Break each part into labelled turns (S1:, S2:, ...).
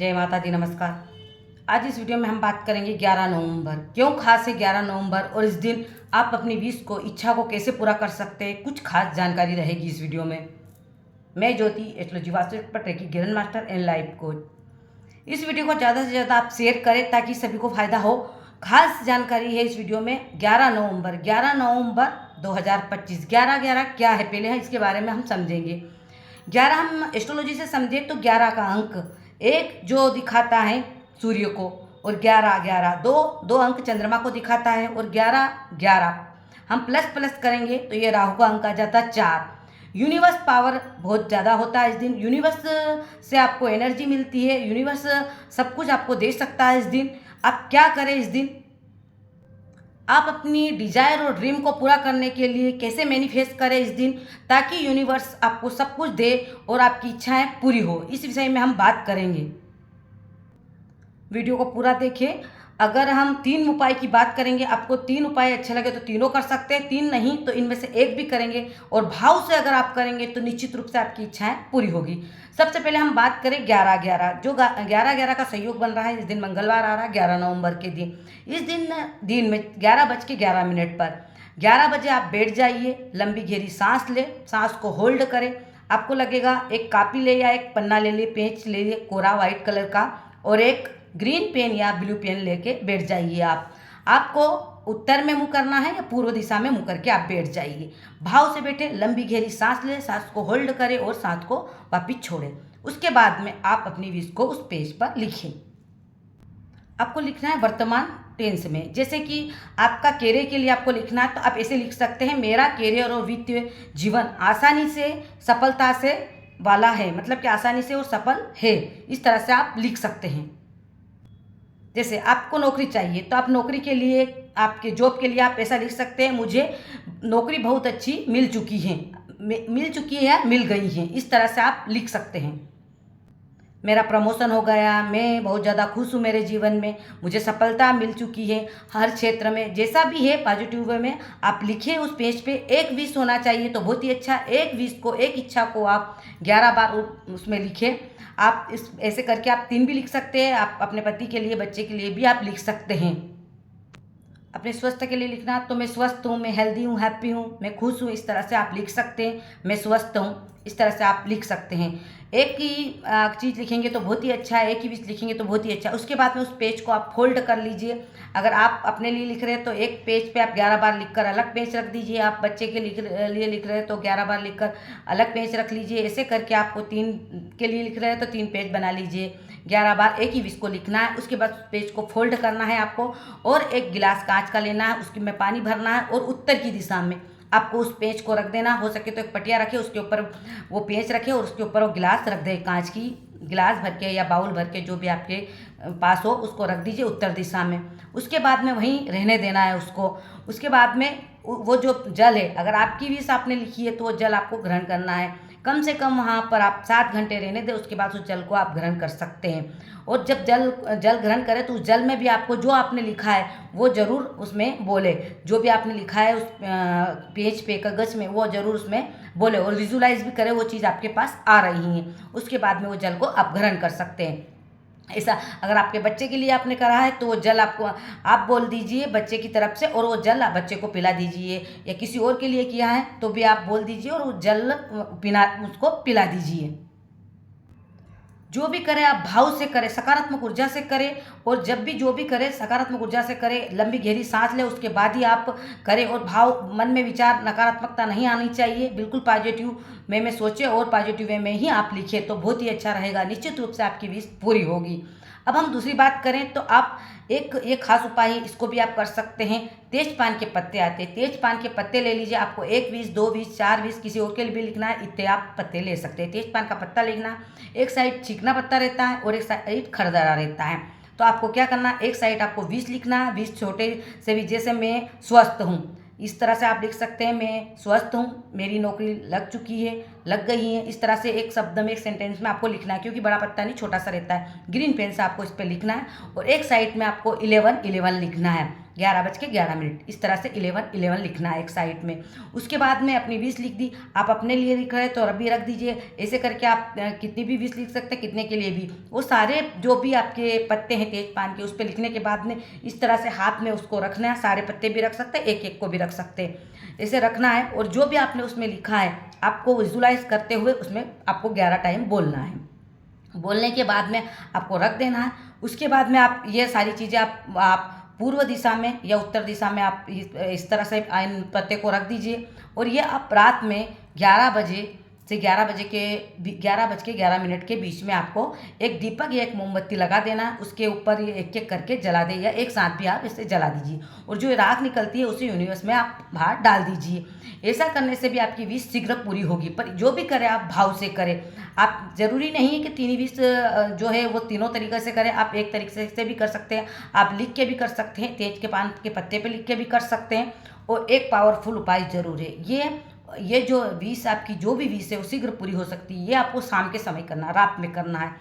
S1: जय माता दी, नमस्कार। आज इस वीडियो में हम बात करेंगे 11 नवंबर। क्यों खास है 11 नवंबर और इस दिन आप अपनी विश को, इच्छा को कैसे पूरा कर सकते हैं, कुछ खास जानकारी रहेगी इस वीडियो में। मैं Jyoti, astrology vastu expert, reiki grand master and life coach. इस वीडियो को ज़्यादा से ज़्यादा आप शेयर करें ताकि सभी को फायदा हो। खास जानकारी है इस वीडियो में 11 नवंबर 2025। 11 क्या है पहले इसके बारे में हम समझेंगे। 11 हम एस्ट्रोलॉजी से समझे तो 11 का अंक एक जो दिखाता है सूर्य को, और 11 दो अंक चंद्रमा को दिखाता है, और 11 हम प्लस प्लस करेंगे तो ये राहु का अंक आ जाता है 4। यूनिवर्स पावर बहुत ज़्यादा होता है इस दिन। यूनिवर्स से आपको एनर्जी मिलती है। यूनिवर्स सब कुछ आपको दे सकता है इस दिन। आप क्या करें इस दिन, आप अपनी डिजायर और ड्रीम को पूरा करने के लिए कैसे मैनिफेस्ट करें इस दिन, ताकि यूनिवर्स आपको सब कुछ दे और आपकी इच्छाएं पूरी हो, इस विषय में हम बात करेंगे। वीडियो को पूरा देखें। अगर हम 3 उपाय की बात करेंगे, आपको 3 उपाय अच्छे लगे तो तीनों कर सकते हैं, 3 नहीं तो इनमें से एक भी करेंगे, और भाव से अगर आप करेंगे तो निश्चित रूप से आपकी इच्छाएं पूरी होगी। सबसे पहले हम बात करें 11 जो 11 का संयोग बन रहा है। इस दिन मंगलवार आ रहा है 11 नवंबर के दिन। इस दिन में 11:11 पर 11 बजे आप बैठ जाइए, लंबी गहरी सांस ले, सांस को होल्ड करें। आपको लगेगा एक कापी ले या एक पन्ना ले लिए, पेज ले लिए कोरा वाइट कलर का, और एक ग्रीन पेन या ब्लू पेन लेके बैठ जाइए। आपको उत्तर में मुंह करना है या पूर्व दिशा में मुंह करके आप बैठ जाइए। भाव से बैठे, लंबी गहरी सांस ले, सांस को होल्ड करें और सांस को वापिस छोड़ें। उसके बाद में आप अपनी विश को उस पेज पर लिखें। आपको लिखना है वर्तमान टेंस में। जैसे कि आपका कैरियर के लिए आपको लिखना है तो आप ऐसे लिख सकते हैं, मेरा कैरियर और वित्तीय जीवन आसानी से सफलता से वाला है, मतलब कि आसानी से और सफल है। इस तरह से आप लिख सकते हैं। जैसे आपको नौकरी चाहिए तो आप नौकरी के लिए, आपके जॉब के लिए आप ऐसा लिख सकते हैं, मुझे नौकरी बहुत अच्छी मिल चुकी है, मिल गई है। इस तरह से आप लिख सकते हैं। मेरा प्रमोशन हो गया, मैं बहुत ज़्यादा खुश हूँ मेरे जीवन में, मुझे सफलता मिल चुकी है हर क्षेत्र में। जैसा भी है पॉजिटिव वे में आप लिखें उस पेज पे। एक विश होना चाहिए तो बहुत ही अच्छा। एक विश को, एक इच्छा को आप 11 बार उसमें लिखें। आप इस ऐसे करके आप 3 भी लिख सकते हैं। आप अपने पति के लिए, बच्चे के लिए भी आप लिख सकते हैं। अपने स्वास्थ्य के लिए लिखना तो मैं स्वस्थ हूँ, मैं हेल्दी हूँ, हैप्पी हूँ, मैं खुश हूँ, इस तरह से आप लिख सकते हैं। मैं स्वस्थ हूँ, इस तरह से आप लिख सकते हैं। एक ही चीज़ लिखेंगे तो बहुत ही अच्छा है, एक ही विश लिखेंगे तो बहुत ही अच्छा है। उसके बाद में उस पेज को आप फोल्ड कर लीजिए। अगर आप अपने लिए लिख रहे हैं तो एक पेज पे आप 11 बार लिखकर अलग पेज रख दीजिए। आप बच्चे के लिए लिख रहे हैं तो 11 बार लिखकर अलग पेज रख लीजिए। ऐसे करके आपको 3 के लिए लिख रहे हैं तो 3 पेज बना लीजिए। 11 बार एक ही विश को लिखना है। उसके बाद पेज को फोल्ड करना है आपको, और एक गिलास कांच का लेना है, उसमें में पानी भरना है, और उत्तर की दिशा में आपको उस पेज को रख देना। हो सके तो एक पटिया रखे, उसके ऊपर वो पेज रखे और उसके ऊपर वो गिलास रख दे, कांच की गिलास भर के या बाउल भर के, जो भी आपके पास हो, उसको रख दीजिए उत्तर दिशा में। उसके बाद में वहीं रहने देना है उसको। उसके बाद में वो जो जल है, अगर आपकी विश आपने लिखी है तो वो जल आपको ग्रहण करना है। कम से कम वहाँ पर आप 7 घंटे रहने दें। उसके बाद उस जल को आप ग्रहण कर सकते हैं। और जब जल ग्रहण करें तो उस जल में भी आपको जो आपने लिखा है वो ज़रूर उसमें बोले। जो भी आपने लिखा है उस पेज पे, कागज में, वो ज़रूर उसमें बोले, और विजुलाइज भी करें वो चीज़ आपके पास आ रही है। उसके बाद में वो जल को आप ग्रहण कर सकते हैं। ऐसा अगर आपके बच्चे के लिए आपने करा है तो वो जल आपको आप बोल दीजिए बच्चे की तरफ से, और वो जल आप बच्चे को पिला दीजिए। या किसी और के लिए किया है तो भी आप बोल दीजिए और वो जल उसको पिला दीजिए। जो भी करें आप भाव से करें, सकारात्मक ऊर्जा से करें। और जब भी जो भी करें सकारात्मक ऊर्जा से करें। लंबी गहरी सांस लें, उसके बाद ही आप करें। और भाव, मन में विचार नकारात्मकता नहीं आनी चाहिए। बिल्कुल पॉजिटिव वे में सोचें और पॉजिटिव वे में ही आप लिखें तो बहुत ही अच्छा रहेगा। निश्चित रूप से आपकी विश पूरी होगी। अब हम दूसरी बात करें तो आप एक खास उपाय है, इसको भी आप कर सकते हैं। तेज पान के पत्ते आते हैं, तेज पान के पत्ते ले लीजिए। आपको 1 विश, 2 विश, 4 विश, किसी और के लिए भी लिखना है, इतने आप पत्ते ले सकते हैं। तेज पान का पत्ता लिखना, एक साइड चिकना पत्ता रहता है और एक साइड खरदरा रहता है। तो आपको क्या करना है, एक साइड आपको विश लिखना है, विश छोटे से भी, जैसे मैं स्वस्थ हूँ, इस तरह से आप लिख सकते हैं। मैं स्वस्थ हूँ, मेरी नौकरी लग चुकी है, लग गई है। इस तरह से एक शब्द में, एक सेंटेंस में आपको लिखना है, क्योंकि बड़ा पत्ता नहीं, छोटा सा रहता है। ग्रीन पेन से आपको इस पर लिखना है। और एक साइड में आपको 11 11 लिखना है। 11:11 इस तरह से 11:11 लिखना है एक साइड में। उसके बाद में अपनी विश लिख दी। आप अपने लिए लिख रहे हैं तो अभी रख दीजिए। ऐसे करके आप कितनी भी विश लिख सकते हैं, कितने के लिए भी। वो सारे जो भी आपके पत्ते हैं तेज पान के, उस पर लिखने के बाद में इस तरह से हाथ में उसको रखना है। सारे पत्ते भी रख सकते हैं, एक एक को भी रख सकते हैं। ऐसे रखना है और जो भी आपने उसमें लिखा है आपको विजुलाइज करते हुए उसमें आपको 11 टाइम बोलना है। बोलने के बाद में आपको रख देना है। उसके बाद में आप ये सारी चीज़ें आप पूर्व दिशा में या उत्तर दिशा में आप इस तरह से इन पत्ते को रख दीजिए। और ये आप रात में 11 बजे से 11:11 के बीच में आपको एक दीपक या एक मोमबत्ती लगा देना है। उसके ऊपर ये एक एक करके जला दे, या एक साथ भी आप इसे जला दीजिए। और जो राख निकलती है उसे यूनिवर्स में आप बाहर डाल दीजिए। ऐसा करने से भी आपकी विश शीघ्र पूरी होगी। पर जो भी करें आप भाव से करें। आप ज़रूरी नहीं है कि तीन विश जो है वो तीनों तरीक़े से करें। आप एक तरीके से भी कर सकते हैं, आप लिख के भी कर सकते हैं, तेज के पान के पत्ते पे लिख के भी कर सकते हैं। और एक पावरफुल उपाय ज़रूर है, ये जो विश आपकी जो भी विश है वो शीघ्र पूरी हो सकती है। ये आपको शाम के समय करना है, रात में करना है।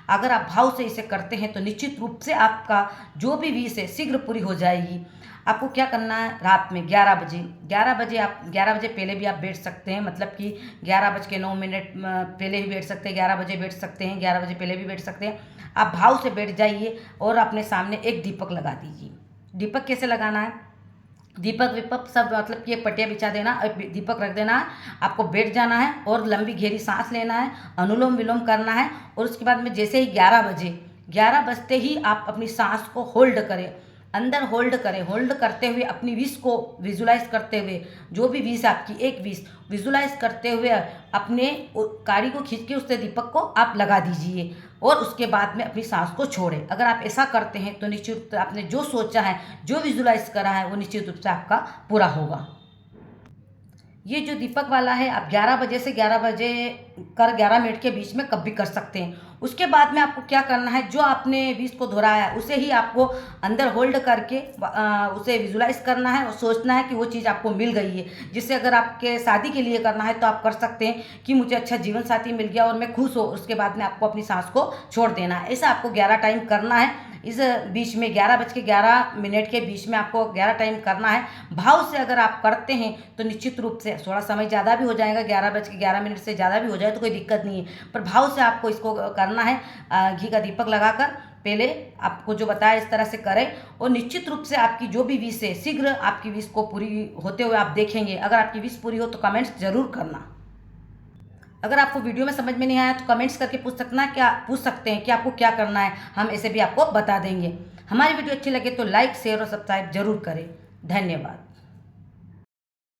S1: अगर आप भाव से इसे करते हैं तो निश्चित रूप से आपका जो भी विश है शीघ्र पूरी हो जाएगी। आपको क्या करना है, रात में 11 बजे आप 11 बजे पहले भी आप बैठ सकते हैं। मतलब कि 11:09 पहले भी बैठ सकते हैं, 11 बजे बैठ सकते हैं, 11 बजे पहले भी बैठ सकते हैं। आप भाव से बैठ जाइए और अपने सामने एक दीपक लगा दीजिए। दीपक कैसे लगाना है, दीपक विपक सब मतलब कि एक पटिया बिछा देना, दीपक रख देना है। आपको बैठ जाना है और लंबी गहरी सांस लेना है, अनुलोम विलोम करना है। और उसके बाद में जैसे ही 11 बजते ही आप अपनी सांस को होल्ड करें, अंदर होल्ड करें। होल्ड करते हुए अपनी विश को विजुलाइज करते हुए, जो भी विश आपकी एक विश विजुलाइज करते हुए अपने काड़ी को खींच के उससे दीपक को आप लगा दीजिए। और उसके बाद में अपनी सांस को छोड़ें। अगर आप ऐसा करते हैं तो निश्चित रूप से आपने जो सोचा है, जो विजुलाइज करा है, वो निश्चित रूप से आपका पूरा होगा। ये जो दीपक वाला है आप 11 बजे से 11 मिनट के बीच में कब भी कर सकते हैं। उसके बाद में आपको क्या करना है, जो आपने विश को दोहराया है उसे ही आपको अंदर होल्ड करके उसे विजुलाइज करना है और सोचना है कि वो चीज़ आपको मिल गई है। जिससे अगर आपके शादी के लिए करना है तो आप कर सकते हैं कि मुझे अच्छा जीवन साथी मिल गया और मैं खुश हो। उसके बाद में आपको अपनी सांस को छोड़ देना है। ऐसा आपको 11 टाइम करना है। इस बीच में 11:11 के बीच में आपको 11 टाइम करना है। भाव से अगर आप करते हैं तो निश्चित रूप से थोड़ा समय ज़्यादा भी हो जाएगा, 11:11 से ज़्यादा भी हो जाए तो कोई दिक्कत नहीं है। पर भाव से आपको इसको करना है। घी का दीपक लगाकर पहले आपको जो बताया इस तरह से करें। और निश्चित रूप से आपकी जो भी विश है शीघ्र आपकी विश को पूरी होते हुए आप देखेंगे। अगर आपकी विश पूरी हो तो कमेंट्स ज़रूर करना। अगर आपको वीडियो में समझ में नहीं आया तो कमेंट्स करके पूछ सकते हैं कि आपको क्या करना है। हम ऐसे भी आपको बता देंगे। हमारी वीडियो अच्छी लगे तो लाइक, शेयर और सब्सक्राइब जरूर करें। धन्यवाद।